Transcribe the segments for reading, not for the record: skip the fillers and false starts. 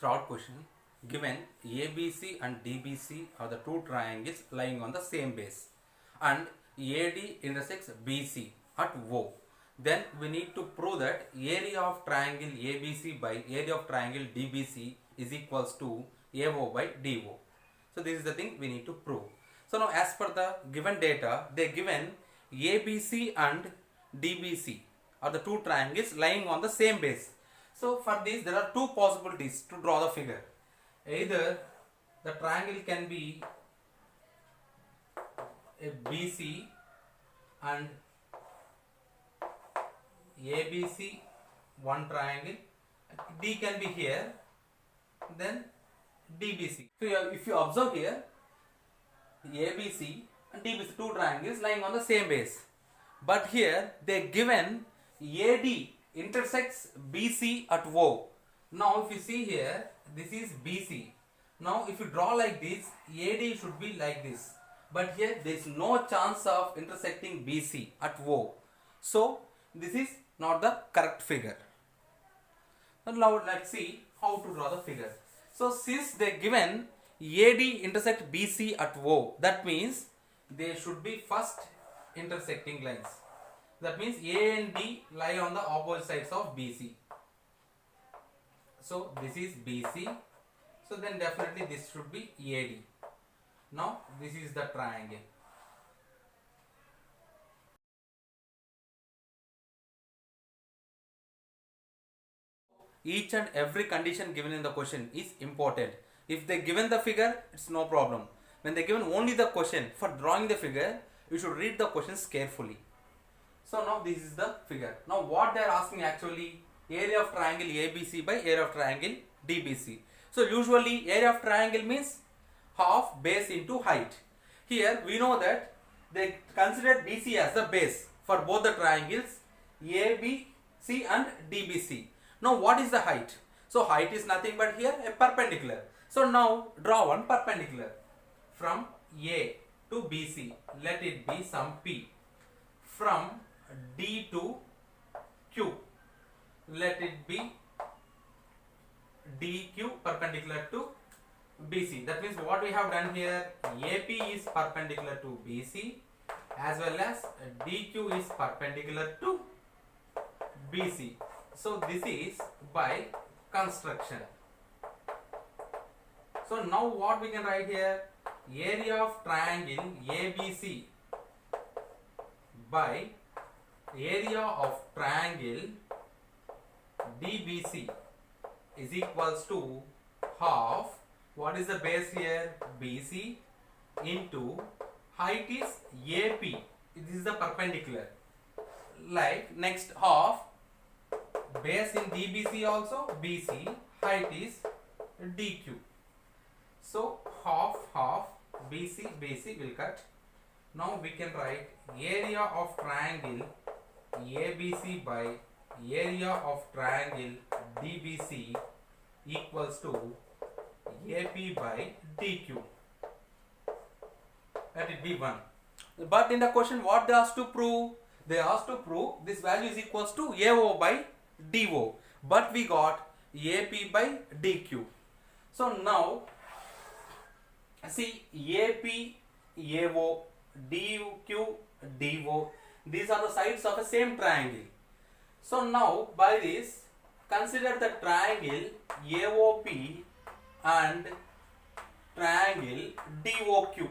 third question. Given ABC and DBC are the two triangles lying on the same base and AD intersects BC at O, then we need to prove that area of triangle ABC by area of triangle DBC is equals to AO by DO. So this is the thing we need to prove. So now as per the given data, they given ABC and DBC are the two triangles lying on the same base. So for this there are two possibilities to draw the figure. Either the triangle can be a BC and ABC one triangle, D can be here, then DBC. So if you observe here, ABC and DBC two triangles lying on the same base, but here they given AD intersects BC at O. Now if you see here, this is BC. Now if you draw like this, AD should be like this, but here there is no chance of intersecting BC at O. So this is not the correct figure. Now let's see how to draw the figure. So since they given AD intersect BC at O, that means they should be first intersecting lines. That means A and D lie on the opposite sides of BC. So this is BC. So then definitely this should be AD. Now this is the triangle. Each and every condition given in the question is important. If they given the figure, it's no problem. When they given only the question, for drawing the figure, you should read the questions carefully. So now this is the figure. Now what they are asking actually, area of triangle ABC by area of triangle DBC. So usually area of triangle means half base into height. Here we know that they consider BC as the base for both the triangles ABC and DBC. Now what is the height? So height is nothing but here a perpendicular. So now draw one perpendicular from A to BC. Let it be some P. From D to Q. Let it be DQ perpendicular to BC. That means what we have done here, AP is perpendicular to BC as well as DQ is perpendicular to BC. So this is by construction. So now what we can write here, area of triangle ABC by area of triangle DBC is equals to half, what is the base here, BC, into height is AP, this is the perpendicular, like next half, base in DBC also BC, height is DQ. So half BC will cut. Now we can write area of triangle ABC by area of triangle DBC equals to AP by DQ. Let it be 1. But in the question what they asked to prove? They asked to prove this value is equals to AO by DO. But we got AP by DQ. So now see AP, AO, DQ, DO. These are the sides of the same triangle. So now by this consider the triangle AOP and triangle DOQ.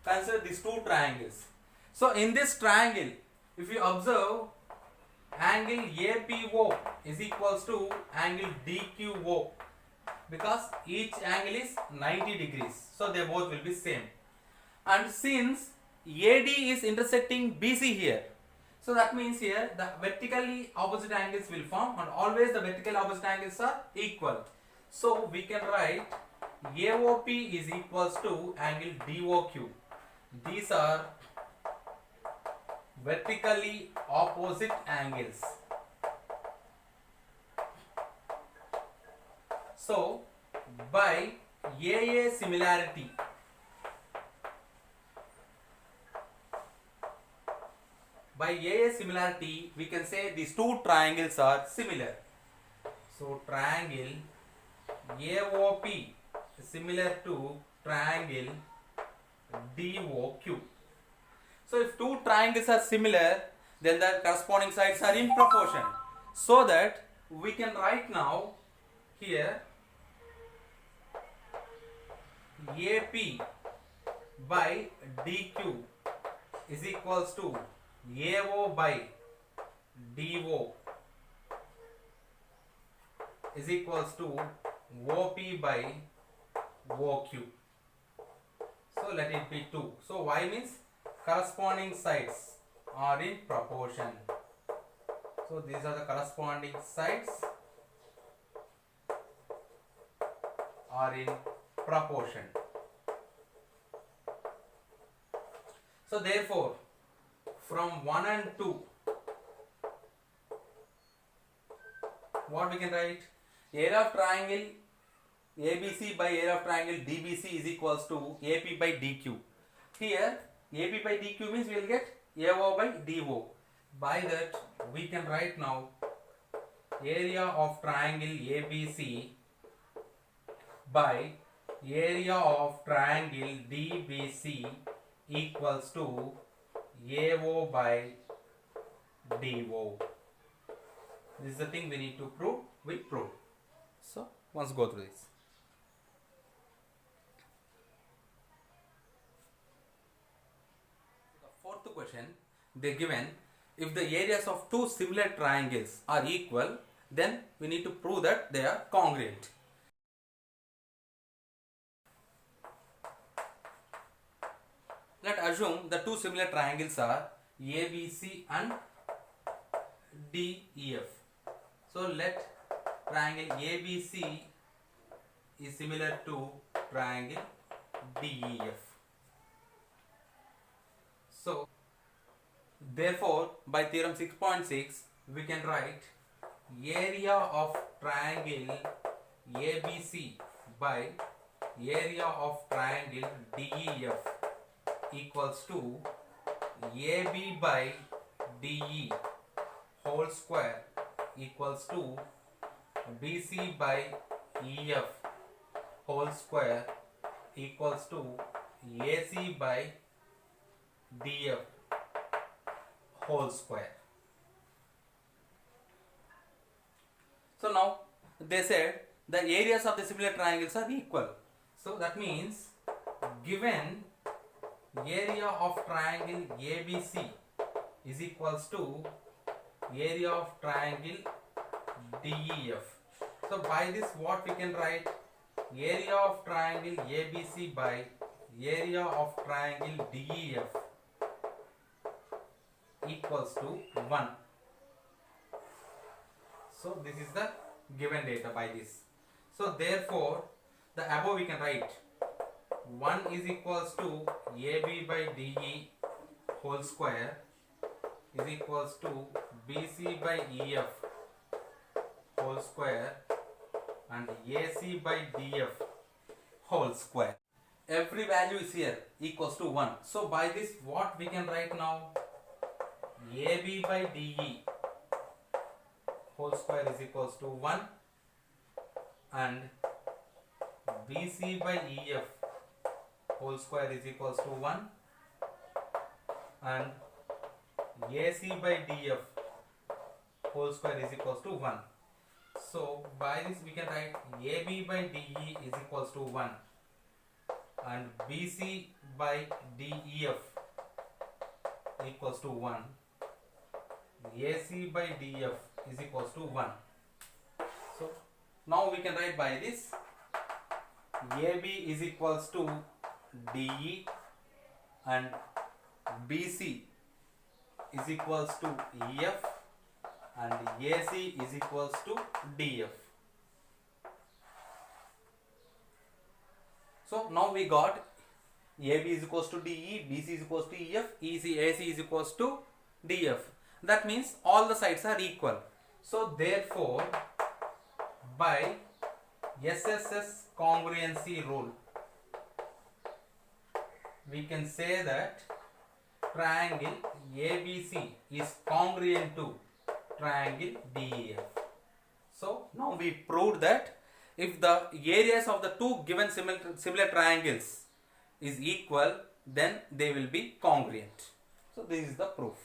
Consider these two triangles. So in this triangle, if you observe, angle APO is equals to angle DQO, because each angle is 90 degrees. So they both will be same. And since AD is intersecting BC here, so that means here the vertically opposite angles will form, and always the vertical opposite angles are equal. So we can write AOP is equals to angle DOQ. These are vertically opposite angles. So by AA similarity, we can say these two triangles are similar. So triangle AOP is similar to triangle DOQ. So if two triangles are similar, then the corresponding sides are in proportion. So that we can write now here AP by DQ is equals to AO by DO is equals to OP by OQ. So let it be 2. So Y means corresponding sides are in proportion. So these are the corresponding sides are in proportion. So therefore from 1 and 2, what we can write? Area of triangle ABC by area of triangle DBC is equals to AP by DQ. Here AP by DQ means we will get AO by DO. By that we can write now area of triangle ABC by area of triangle DBC equals to AO by DO. This is the thing we need to prove. We prove. So once go through this. The fourth question, they given if the areas of two similar triangles are equal, then we need to prove that they are congruent. Let assume the two similar triangles are ABC and DEF. So let triangle ABC is similar to triangle DEF. So therefore by theorem 6.6 we can write area of triangle ABC by area of triangle DEF equals to AB by DE whole square equals to BC by EF whole square equals to AC by DF whole square. So now they said the areas of the similar triangles are equal. So that means given area of triangle ABC is equals to area of triangle DEF. So by this what we can write? Area of triangle ABC by area of triangle DEF equals to 1. So this is the given data by this. So therefore the above we can write 1 is equals to AB by DE whole square is equals to BC by EF whole square and AC by DF whole square. Every value is here equals to 1. So by this what we can write now? AB by DE whole square is equals to 1 and BC by EF whole square is equals to 1 and AC by DF whole square is equals to 1. So by this we can write AB by DE is equals to 1 and BC by DEF equals to 1. AC by DF is equals to 1. So now we can write by this AB is equals to DE and BC is equals to EF and AC is equals to DF. So now we got AB is equals to DE, BC is equals to EF, AC is equals to DF. That means all the sides are equal. So therefore by SSS congruency rule we can say that triangle ABC is congruent to triangle DEF. So now we proved that if the areas of the two given similar triangles is equal, then they will be congruent. So this is the proof.